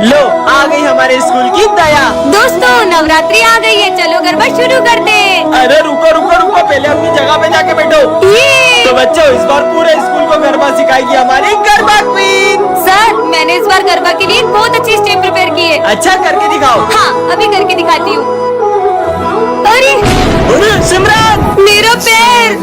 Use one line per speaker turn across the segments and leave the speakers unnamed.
लो आ गई हमारे स्कूल की दया।
दोस्तों नवरात्रि आ गई है, चलो गरबा शुरू करते हैं।
अरे रुको रुको रुको, पहले अपनी जगह पे जाके बैठो। तो बच्चों इस बार पूरे स्कूल को गरबा सिखाएगी हमारी गरबा क्वीन।
सर मैंने इस बार गरबा के लिए बहुत अच्छी स्टेप प्रिपेयर की है।
अच्छा करके दिखाओ।
हाँ अभी करके दिखाती हूँ। अरे
सिमरन
मेरा पैर।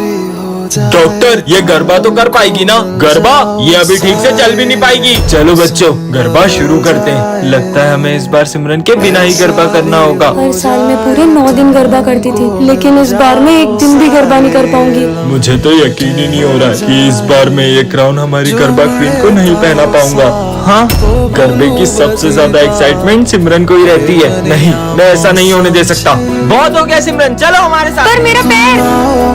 डॉक्टर ये गरबा तो कर पाएगी ना? गरबा ये अभी ठीक से चल भी नहीं पाएगी। चलो बच्चों गरबा शुरू करते हैं। लगता है हमें इस बार सिमरन के बिना ही गरबा करना होगा।
हर साल मैं पूरे 9 दिन गरबा करती थी, लेकिन इस बार मैं एक दिन भी गरबा नहीं कर पाऊंगी।
मुझे तो यकीन ही नहीं हो रहा कि इस बार मैं ये क्राउन हमारी गरबा क्वीन को नहीं पहना पाऊंगा। हाँ गरबे की सबसे ज्यादा एक्साइटमेंट सिमरन को ही रहती है। नहीं मैं ऐसा नहीं होने दे सकता। बहुत हो गया सिमरन, चलो हमारे साथ।
पर मेरा पैर।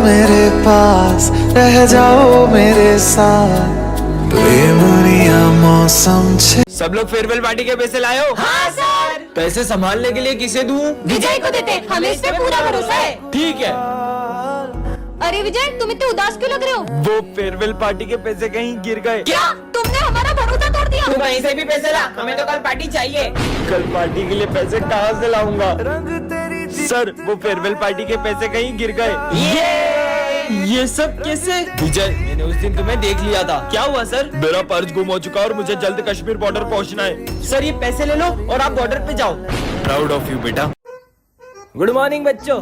मेरे पास रह जाओ मेरे साथ, प्रेमरिया मौसम छे।
सब लोग फेयरवेल पार्टी के पैसे लाए हो?
हाँ सर।
पैसे संभालने के लिए किसे दूं?
विजय को देते, हमें इस पे पूरा भरोसा है।
ठीक है।
अरे विजय तुम इतने उदास क्यों लग रहे हो?
वो फेयरवेल पार्टी के पैसे कहीं गिर गए।
क्या तुमने हमारा भरोसा तोड़ दिया?
तू वहीं से भी पैसे ला, हमें तो कल पार्टी चाहिए।
कल पार्टी के लिए पैसे कहाँ से लाऊंगा? सर वो फेयरवेल पार्टी के पैसे कहीं गिर गए। ये सब कैसे? विजय मैंने उस दिन तुम्हें देख लिया था। क्या हुआ सर? मेरा पर्स गुम हो चुका और मुझे जल्द कश्मीर बॉर्डर पहुंचना है। सर ये पैसे ले लो और आप बॉर्डर पे जाओ। प्राउड ऑफ यू बेटा। गुड मॉर्निंग बच्चों।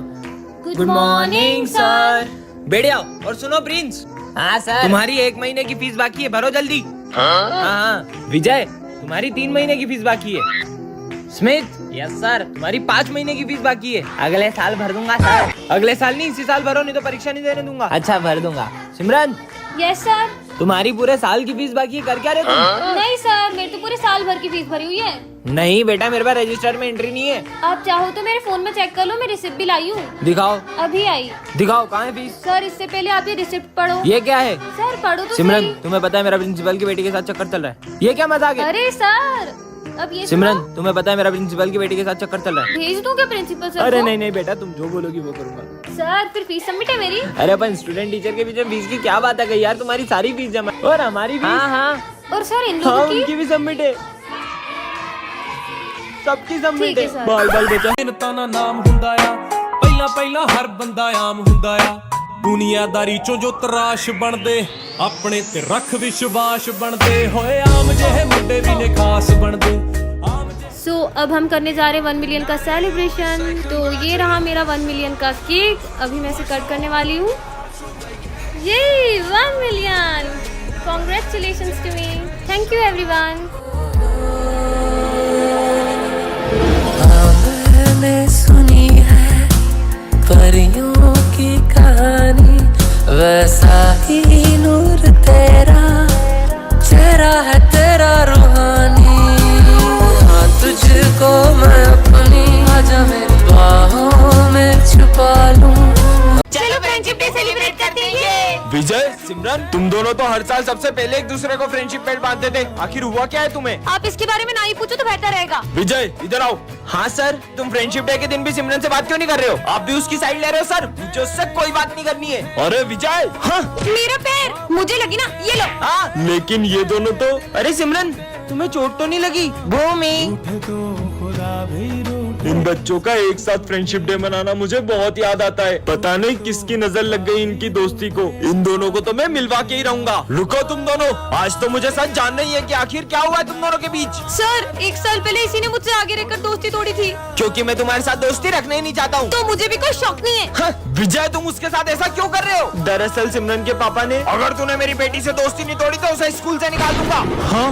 Good morning sir.
बैठ जाओ और सुनो प्रिंस। हाँ सर। तुम्हारी 1 महीने की फीस बाकी है, भरो जल्दी। हाँ। विजय तुम्हारी 3 महीने की फीस बाकी है। स्मिथ यस सर तुम्हारी 5 महीने की फीस बाकी है। अगले साल भर दूंगा सर। अगले साल नहीं इसी साल भरो, नहीं तो परीक्षा नहीं देने दूंगा। अच्छा भर दूंगा। सिमरन
यस सर।
तुम्हारी पूरे साल की फीस बाकी है, कर क्या रहे तुम?
नहीं सर मेरी तो पूरे साल भर की फीस भरी हुई है।
नहीं बेटा मेरे पास रजिस्टर में एंट्री नहीं है।
आप चाहो तो मेरे फोन में चेक कर लो, मैं रिसिप्ट भी लाई हूँ।
दिखाओ
अभी आई।
दिखाओ कहाँ है फीस?
सर इससे पहले आप ये रिसिप्ट पढ़ो।
ये क्या है?
सर पढ़ो तो
सिमरन
सही।
तुम्हें पता है मेरा प्रिंसिपल की बेटी के साथ चक्कर चल रहा है। ये क्या मजाक है?
अरे सर अब ये
सिमरन
सुनो।
तुम्हें पता है मेरा प्रिंसिपल की बेटी के साथ चक्कर चल रहा है।
भेज दूं क्या प्रिंसिपल सर
अरे
को?
नहीं नहीं बेटा तुम जो बोलोगी वो करूंगा।
सर फिर फीस सबमिट है मेरी।
अरे अपन स्टूडेंट टीचर के बीच में फीस की क्या बात है यार, तुम्हारी सारी फीस जमा और हमारी फीस। हाँ हाँ
और सर इन
हाँ
लोगों की
उनकी भी सबमिट है, सबकी सबमिट
ठीक है
है।
सर।
बाल बाल बचा।
ਮਿਹਨਤਾਂ ਦਾ ਨਾਮ ਹੁੰਦਾ ਆ, ਪਹਿਲਾਂ ਪਹਿਲਾਂ ਹਰ ਬੰਦਾ ਆਮ ਹੁੰਦਾ ਆ, ਦੁਨੀਆਦਾਰੀ ਚੋਂ ਜੋ ਤਰਾਸ਼ ਬਣਦੇ ਆਪਣੇ ਤੇ ਰੱਖ ਵਿਸ਼ਵਾਸ ਬਣਦੇ ਹੋਏ, ਆਮ ਜਿਹੇ ਮੁੰਡੇ ਵੀ ਨੇ ਖਾਸ ਬਣਦੇ।
सो अब हम करने जा रहे हैं 1 मिलियन का सेलिब्रेशन। तो ये रहा मेरा 1 मिलियन का केक, अभी मैं इसे कट करने वाली हूँ। ये 1 million, congratulations to me, thank you everyone.
मैंने सुनी है परियों की कहानी, वैसा ही नूर तेरा, चेहरा है तेरा रूहानी। हाँ तुझको मैं अपनी आजा मेरी बाहों में छुपा लूं।
चलो फ्रेंडशिप डे सेलिब्रेट करते हैं।
विजय सिमरन तुम दोनों तो हर साल सबसे पहले एक दूसरे को फ्रेंडशिप बैंड बांधते थे, आखिर हुआ क्या है तुम्हें?
आप इसके बारे में ना ही पूछो तो बेहतर रहेगा।
विजय इधर आओ। हाँ सर तुम फ्रेंडशिप डे के दिन भी सिमरन से बात क्यों नहीं कर रहे हो? आप भी उसकी साइड ले रहे हो? सर मुझे उससे कोई बात नहीं करनी है। अरे विजय। हाँ
मेरा पैर, मुझे लगी ना, ये लो।
हाँ लेकिन ये दोनों तो।
अरे सिमरन तुम्हें चोट तो नहीं लगी? भूमि
इन बच्चों का एक साथ फ्रेंडशिप डे मनाना मुझे बहुत याद आता है। पता नहीं किसकी नजर लग गई इनकी दोस्ती को। इन दोनों को तो मैं मिलवा के ही रहूंगा। रुको तुम दोनों, आज तो मुझे सच जानना ही है कि आखिर क्या हुआ है तुम दोनों के बीच।
सर 1 साल पहले इसी ने मुझसे आगे रहकर दोस्ती तोड़ी थी।
क्योंकि मैं तुम्हारे साथ दोस्ती रखना ही नहीं चाहता हूँ।
तो मुझे भी कोई शौक नहीं है।
हाँ, विजय तुम उसके साथ ऐसा क्यों कर रहे हो? दरअसल सिमरन के पापा ने, अगर तूने मेरी बेटी से दोस्ती नहीं तोड़ी तो उसे स्कूल से निकाल दूंगा। हाँ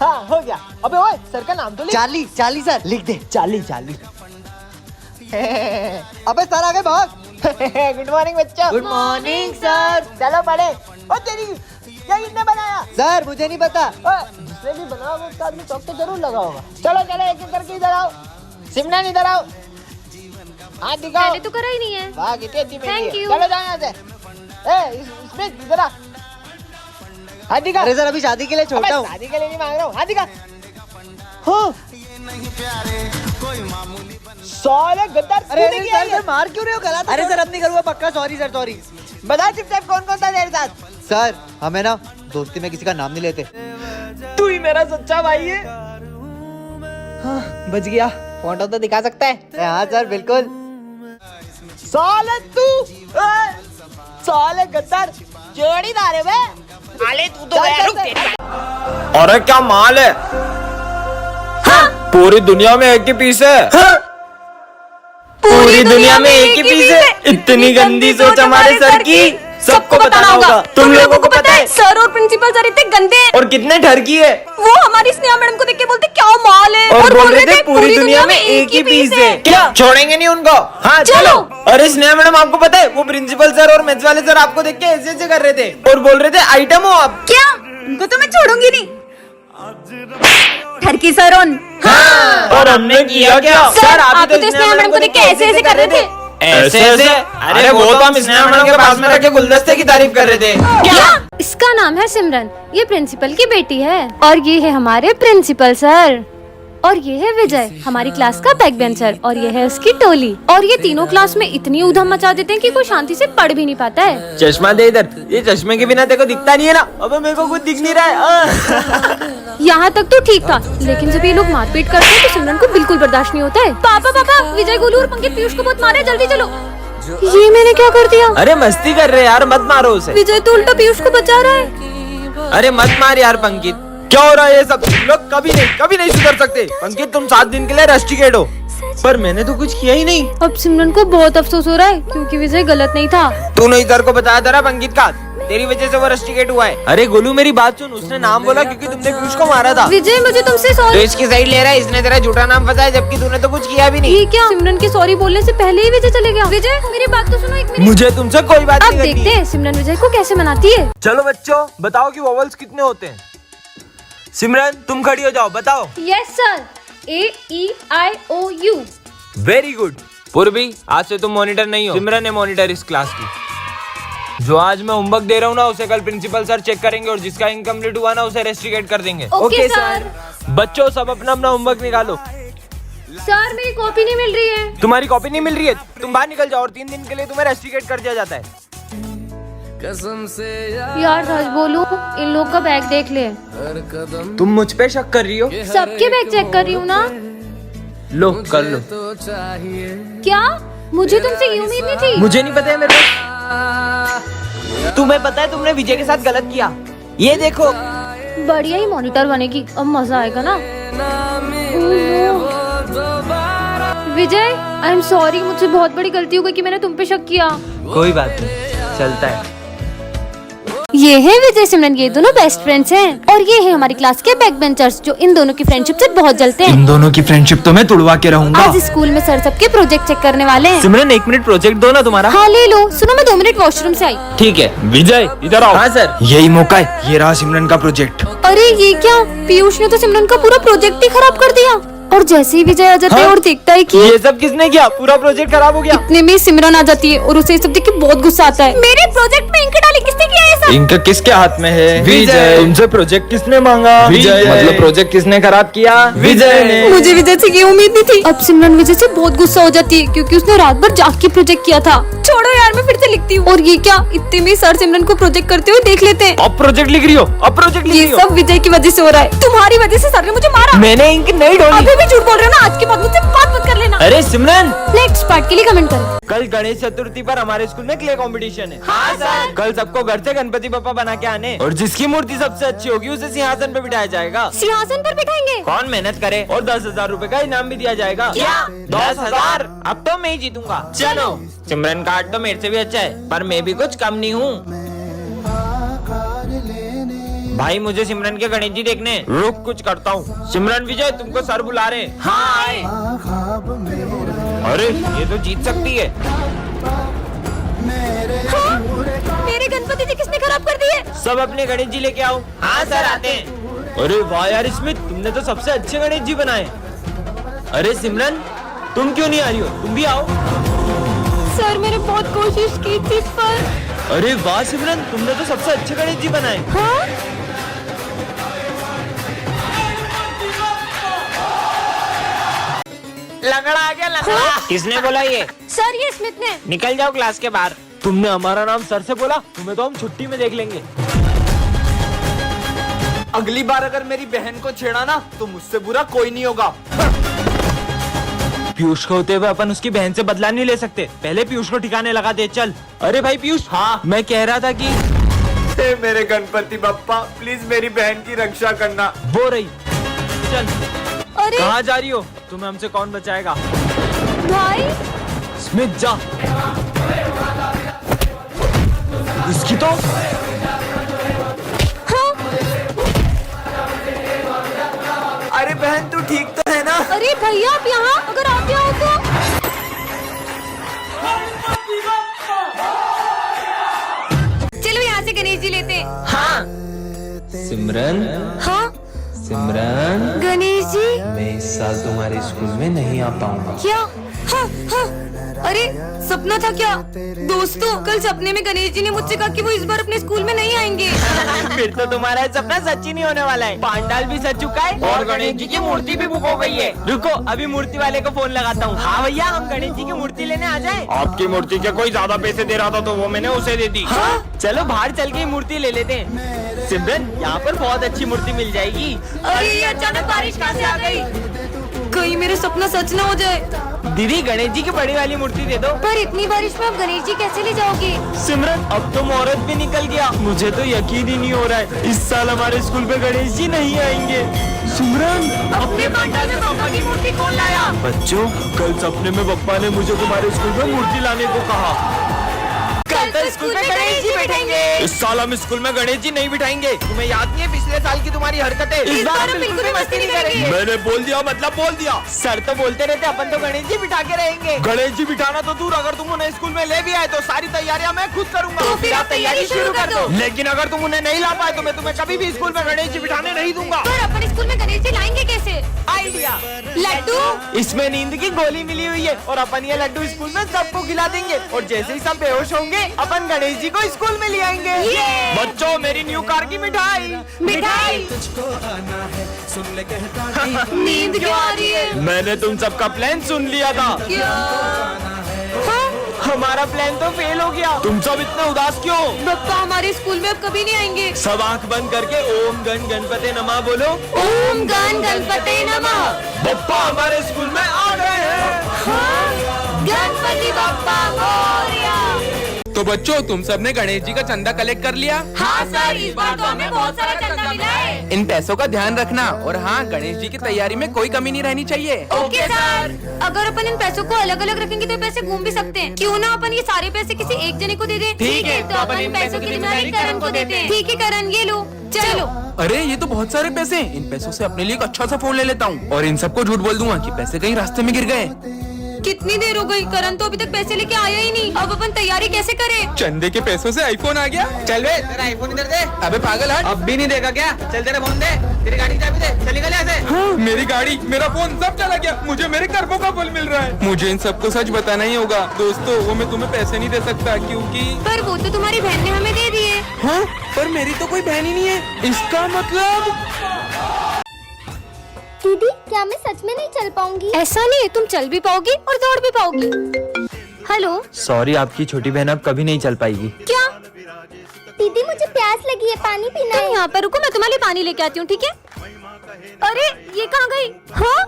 हाँ हो गया। अबे ओए सर का नाम तो लिख।
चार्ली, चार्ली सर लिख दे।
Charlie Charlie. अबे सर आगे भाग। गुड मॉर्निंग बच्चों।
Good morning sir.
चलो पढ़े। ओ तेरी क्या किसने बनाया?
सर मुझे नहीं पता।
जिसने भी बनाया वो उसका आदमी चौक तो जरूर लगा होगा। चलो चलो एक एक करके इधर आओ। सिमरन इधर आओ, हाथ दिखाओ।
मैंने तो करा ही नहीं है।
वाह कितनी अच्छी मेहंदी
Thank
है।
you.
चलो जाओ यहाँ से। इसमें इधर आ, हाथ दिखा।
अरे सर अभी शादी के लिए छोटा
अबे
हूँ।
शादी के लिए नहीं मांग रहा हूँ, हाथ दिखा। हाँ साले गद्दार।
अरे
तूने किया
सर
ये?
सर मार क्यों रहे हो? गला अरे सर अब नहीं करूँगा पक्का। Sorry sir sorry.
बता चुपचाप कौन कौन था तेरे साथ?
सर हमें ना दोस्ती में किसी का नाम नहीं लेते।
तू ही मेरा सच्चा भाई है। बच गया। फोटो तो दिखा सकता है?
हाँ सर बिल्कुल।
साले तू, साले गद्दार, जोड़ीदार है बे। साले तू तो गया, रुक तेरी।
अरे क्या माल है। पूरी दुनिया में एक ही पीस है। पूरी दुनिया में एक ही पीस है। इतनी गंदी सोच हमारे सर की सबको बताना होगा। तुम लोगों को पता है
सर और प्रिंसिपल सर इतने गंदे हैं।
और कितने ठरकी है।
वो हमारी स्नेहा मैडम को देख के बोलते क्या माल है,
और बोल रहे थे पूरी दुनिया में एक ही पीस है। क्या छोड़ेंगे नहीं उनको? हाँ चलो। अरे स्नेहा मैडम आपको पता है वो प्रिंसिपल सर और मैथ्स वाले सर आपको देख के ऐसे ऐसे कर रहे थे और बोल रहे थे आइटम हो आप।
क्या? उनको तो मैं छोड़ूंगी नहीं। ठरकी सर
हाँ। और हमने किया क्या?
सर आप तो स्नेहा मैडम को देख के ऐसे ऐसे कर रहे थे।
ऐसे ऐसे? अरे वो तो हम स्नेहा मैडम के पास में रख के गुलदस्ते की तारीफ कर रहे थे।
क्या? इसका नाम है सिमरन, ये प्रिंसिपल की बेटी है और ये है हमारे प्रिंसिपल सर और ये है विजय हमारी क्लास का बैक बेंचर और ये है उसकी टोली और ये तीनों क्लास में इतनी उधम मचा देते हैं कि कोई शांति से पढ़ भी नहीं पाता है।
चश्मा दे इधर। ये चश्मे के बिना तेरे को दिखता नहीं है ना? अबे मेरे को कुछ दिख नहीं रहा है।
यहाँ तक तो ठीक था लेकिन जब ये लोग मारपीट करते हैं तो सिमरन को बिल्कुल बर्दाश्त नहीं होता है। पापा पापा विजय गोलू और पंकित पीयूष को बहुत मारे, जल्दी चलो। ये मैंने क्या कर दिया?
अरे मस्ती कर रहे यार, मत मारो उसे।
विजय तो उल्टा पीयूष को बचा रहा है।
अरे मत मार यार पंकित। क्या हो रहा है ये सब? तुम लोग कभी नहीं सुधर सकते। पंकित तुम 7 दिन के लिए रस्टिकेट हो। पर मैंने तो कुछ किया ही नहीं।
अब सिमरन को बहुत अफसोस हो रहा है क्योंकि विजय गलत नहीं था।
तूने इधर को बताया था ना पंकित का, तेरी वजह से वो रस्टिकेट हुआ है। अरे गोलू मेरी बात सुन, उसने नाम बोला क्योंकि तुमने पीयूष को मारा था।
विजय मुझे तुमसे
तो
सॉरी।
इसकी साइड ले रहा है, इसने तेरा झूठा नाम फंसाया जबकि तूने तो कुछ किया भी नहीं।
ये क्या? सिमरन के सॉरी बोलने से पहले ही विजय चले गया। विजय मेरी बात तो सुनो एक मिनट।
मुझे तुमसे कोई बात
अब
नहीं करनी।
देखते हैं सिमरन विजय को कैसे मनाती है।
चलो बच्चों बताओ कि वोवल्स कितने होते हैं। सिमरन तुम खड़ी हो जाओ, बताओ।
Yes sir, AEIOU।
Very good. पूर्वी आज से तुम मॉनिटर नहीं हो, सिमरन है मॉनिटर इस क्लास की। जो आज मैं होमवर्क दे रहा हूँ ना उसे कल प्रिंसिपल सर चेक करेंगे और जिसका इनकम्प्लीट हुआ ना उसे रेस्ट्रिकेट कर देंगे।
Okay sir.
बच्चों सब अपना अपना होमवर्क निकालो।
सर मेरी कॉपी नहीं मिल रही है।
तुम्हारी कॉपी नहीं मिल रही है, तुम बाहर निकल जाओ और 3 दिन के लिए तुम्हें रेस्ट्रिकेट कर दिया जाता है।
कसम से
यार सच बोलूं इन लोग का बैग देख ले।
तुम मुझ पे शक कर रही हो?
सबके बैग चेक कर रही हूँ ना।
लो कर लो।
तो चाहिए
क्या? मुझे तुमसे ये उम्मीद नहीं थी।
मुझे नहीं पता है मेरे को।
तुम्हें पता है तुमने विजय के साथ गलत किया। ये देखो
बढ़िया ही मॉनिटर बनेगी, अब मजा आएगा ना। विजय आई एम सॉरी, मुझसे बहुत बड़ी गलती हो गई कि मैंने तुम पे शक किया।
कोई बात नहीं, चलता है।
ये है विजय सिमरन, ये दोनों बेस्ट फ्रेंड्स हैं और ये है हमारी क्लास के बैक बेंचर्स जो इन दोनों की फ्रेंडशिप से बहुत जलते हैं।
इन दोनों की फ्रेंडशिप तो मैं तुड़वा के रहूंगा।
आज स्कूल में सर सबके प्रोजेक्ट चेक करने वाले हैं।
सिमरन 1 मिनट प्रोजेक्ट दो ना तुम्हारा।
हाँ ले लो। सुनो मैं 2 मिनट वॉशरूम से आई।
ठीक है विजय इधर आओ। हाँ सर यही मौका है, ये रहा सिमरन का प्रोजेक्ट।
अरे ये क्या? पीयूष ने तो सिमरन का पूरा प्रोजेक्ट ही खराब कर दिया। और जैसे ही विजय आ जाता है और देखता है कि
ये सब किसने किया? पूरा प्रोजेक्ट खराब हो गया।
इतने में सिमरन आ जाती है और उसे सब देख के बहुत गुस्सा आता है। मेरे प्रोजेक्ट में इंक डाली किसने किया है सब?
इंक किसके हाथ में है? विजय। तुमसे प्रोजेक्ट किसने मांगा? विजय। मतलब प्रोजेक्ट किसने खराब किया? विजय ने।
मुझे विजय से ये उम्मीद नहीं थी। अब सिमरन विजय से बहुत गुस्सा हो जाती है क्योंकि उसने रात भर जाग के प्रोजेक्ट किया था। छोड़ो यार मैं फिर से लिखती हूँ। और ये क्या? इतने में सर सिमरन को प्रोजेक्ट करते हुए देख लेते हैं।
अब प्रोजेक्ट लिख रही हो? अब प्रोजेक्ट लिख
ये
रही हो?
सब विजय की वजह से हो रहा है। तुम्हारी वजह से सर ने मुझे मारा।
मैंने इंक नहीं डाली।
अभी भी झूठ बोल रहे हो ना? आज के बाद मुझसे बात मत कर लेना।
अरे सिमरन
नेक्स्ट पार्ट के लिए कमेंट करो।
कल गणेश चतुर्थी पर हमारे स्कूल में क्ले कंपटीशन है। हाँ सर। कल सबको घर से गणपति बप्पा बना के आने और जिसकी मूर्ति सबसे अच्छी होगी उसे सिंहासन पे बिठाया जाएगा।
सिंहासन पर बिठाएंगे?
कौन मेहनत करे और 10,000 रूपए का इनाम भी दिया जाएगा। क्या? 10,000? अब तो मैं ही जीतूंगा। चलो। सिमरन का आर्ट तो मेरे से भी अच्छा है पर मैं भी कुछ कम नहीं हूँ। भाई मुझे सिमरन के गणेश जी देखने। रुक कुछ करता हूँ। सिमरन विजय तुमको सर बुला रहे। हाँ आए। अरे ये तो जीत सकती है।
मेरे गणपति जी किसने खराब कर दिए?
सब अपने गणेश जी लेके आओ। हाँ सर आते हैं। अरे वाह यार स्मिथ तुमने तो सबसे अच्छे गणेश जी बनाए। अरे सिमरन तुम क्यों नहीं आ रही हो? तुम भी आओ।
सर मैंने बहुत कोशिश की थी पर।
अरे वाह सिमरन तुमने तो सबसे अच्छे गणेश जी बनाए।
हाँ?
लंगड़ा आ गया लंगड़ा। किसने बोला ये?
सर ये स्मिथ ने।
निकल जाओ क्लास के बाहर। तुमने हमारा नाम सर से बोला, तुम्हें तो हम छुट्टी में देख लेंगे। अगली बार अगर मेरी बहन को छेड़ा ना तो मुझसे बुरा कोई नहीं होगा। पीयूष को होते हुए अपन उसकी बहन से बदला नहीं ले सकते, पहले पीयूष को ठिकाने लगा दे। चल। अरे भाई पीयूष, हाँ मैं कह रहा था कि हे मेरे गणपति बप्पा, प्लीज मेरी बहन की रक्षा करना। वो रही, चल।
अरे
कहाँ जा रही हो? तुम्हें हमसे कौन बचाएगा?
भाई
स्मिथ जा। इसकी तो अरे बहन तू ठीक तो है ना?
अरे भैया आप यहाँ अगर आप यहाँ हो तो चलो यहाँ से गणेश जी लेते हैं।
हाँ सिमरन,
हाँ
सिमरन,
गणेश जी
मैं इस साल तुम्हारे स्कूल में नहीं आ पाऊंगा।
क्या? हाँ हाँ अरे सपना था क्या? दोस्तों कल सपने में गणेश जी ने मुझसे कहा कि वो इस बार अपने स्कूल में नहीं आएंगे।
फिर तो तुम्हारा सपना सच ही नहीं होने वाला है। पांडाल भी सज चुका है और गणेश जी की मूर्ति भी बुक हो गई है। रुको अभी मूर्ति वाले को फोन लगाता हूँ। हाँ भैया हम गणेश जी की मूर्ति लेने आ जाएं। आपकी मूर्ति के कोई ज्यादा पैसे दे रहा था तो वो मैंने उसे दे दी। हाँ? चलो बाहर चल के मूर्ति ले लेते हैं। सिमरन यहाँ पर बहुत अच्छी मूर्ति मिल जाएगी।
अरे अचानक बारिश कहाँ से आ गई? कहीं मेरा सपना सच ना हो जाए।
दीदी गणेश जी की बड़ी वाली मूर्ति दे दो।
पर इतनी बारिश में आप गणेश जी कैसे ले जाओगे?
सिमरन अब तो मुहूर्त भी निकल गया, मुझे तो यकीन ही नहीं हो रहा है इस साल हमारे स्कूल में गणेश जी नहीं आएंगे। सिमरन
अपने पंडाल में पापा की मूर्ति कौन लाया?
बच्चों कल सपने में पप्पा ने मुझे तुम्हारे स्कूल में मूर्ति लाने को कहा। कल तो स्कूल में गणेश जी बैठेंगे। इस साल हम स्कूल में गणेश जी नहीं बिठाएंगे। तुम्हें याद नहीं है पिछले साल की तुम्हारी हरकतें?
इस बार हम बिल्कुल भी मस्ती नहीं करेंगे।
मैंने बोल दिया मतलब बोल दिया। सर तो बोलते रहते अपन तो गणेश जी बिठा के रहेंगे। गणेश जी बिठाना तो दूर, अगर तुम उन्हें स्कूल में ले भी आए तो सारी तैयारियां मैं खुद करूंगा।
तो फिर आप तैयारी शुरू कर दो।
लेकिन अगर तुम उन्हें नहीं ला पाए तो मैं तुम्हें कभी भी स्कूल में गणेश जी बिठाने नहीं दूंगा।
पर अपन स्कूल में गणेश जी लाएंगे कैसे?
आइडिया,
लड्डू।
इसमें नींद की गोली मिली हुई है और अपन ये लड्डू स्कूल में सबको खिला देंगे और जैसे ही सब बेहोश होंगे अपन गणेश जी को स्कूल में ले आएंगे। बच्चों मेरी न्यू कार की मिठाई।
मिठाई नींद क्यों आ रही है?
मैंने तुम सबका प्लान सुन लिया था।
क्या? हाँ?
हमारा प्लान तो फेल हो गया। तुम सब इतने उदास क्यों?
बप्पा हमारे स्कूल में अब कभी नहीं आएंगे।
सब आंख बंद करके ओम गण गणपते नमः बोलो।
ओम गण गणपते नमः।
बप्पा हमारे स्कूल में आ गए हैं।
हाँ? गणपति बप्पा मोरया।
तो बच्चों तुम सबने गणेश जी का चंदा कलेक्ट कर लिया?
हाँ सर इस बार तो हमें बहुत सारा चंदा मिला है।
इन पैसों का ध्यान रखना और हाँ गणेश जी की तैयारी में कोई कमी नहीं रहनी चाहिए।
Okay sir. अगर अपन इन पैसों को अलग अलग रखेंगे तो पैसे घूम भी सकते हैं। क्यों ना अपन ये सारे पैसे किसी एक जने को दे दें?
ठीक है,
तो अपन इन पैसों की जिम्मेदारी करण को देते हैं। ठीक है करण ये लो चलो।
अरे ये तो बहुत सारे पैसे हैं। इन पैसों से अपने लिए एक अच्छा सा फोन ले लेता हूँ और इन सबको झूठ बोल दूंगा कि पैसे कहीं रास्ते में गिर गए।
कितनी देर हो गई, करण तो अभी तक पैसे लेके आया ही नहीं। अब अपन तैयारी कैसे करें?
चंदे के पैसों से आईफोन आ गया।
चल बे तेरा आईफोन इधर दे।
अबे पागल हट।
अब भी नहीं देगा क्या? चल तेरा फोन दे, तेरी गाड़ी की चाबी दे, चल निकल यहाँ से।
हाँ, मेरी गाड़ी मेरा फोन सब चला गया। मुझे मेरे कर्मों का फल मिल रहा है। मुझे इन सबको सच बताना ही होगा। दोस्तों वो मैं तुम्हें पैसे नहीं दे सकता क्योंकि
पर वो तो तुम्हारी बहन ने हमें दे दिए।
हाँ पर मेरी तो कोई बहन ही नहीं है। इसका मतलब
दीदी क्या मैं सच में नहीं चल पाऊंगी?
ऐसा नहीं है, तुम चल भी पाओगी और दौड़ भी पाओगी। हेलो
सॉरी आपकी छोटी बहन अब कभी नहीं चल पाएगी।
क्या?
दीदी मुझे प्यास लगी है, पानी पीना
तुम
है।
यहाँ पर रुको, मैं तुम्हारे लिए पानी लेके आती हूँ ठीक है? अरे ये कहाँ गई? हाँ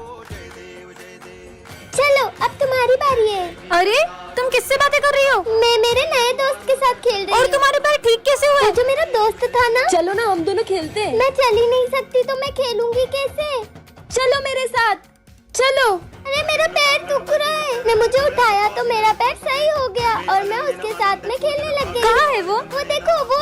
चलो अब तुम्हारी बारी है।
अरे तुम किससे बातें कर रही हो?
मैं मेरे नए दोस्त के साथ खेल रही
और
हूँ।
तुम्हारे पैर ठीक कैसे हुए?
वो जो मेरा दोस्त था ना।
चलो ना हम दोनों खेलते हैं।
मैं चल ही नहीं सकती तो मैं खेलूंगी कैसे?
चलो मेरे साथ चलो।
अरे मेरा पैर दुख रहा है। ने मुझे उठाया तो मेरा पैर सही हो गया और मैं उसके साथ में खेलने लग गई।
कहाँ है वो?
वो देखो वो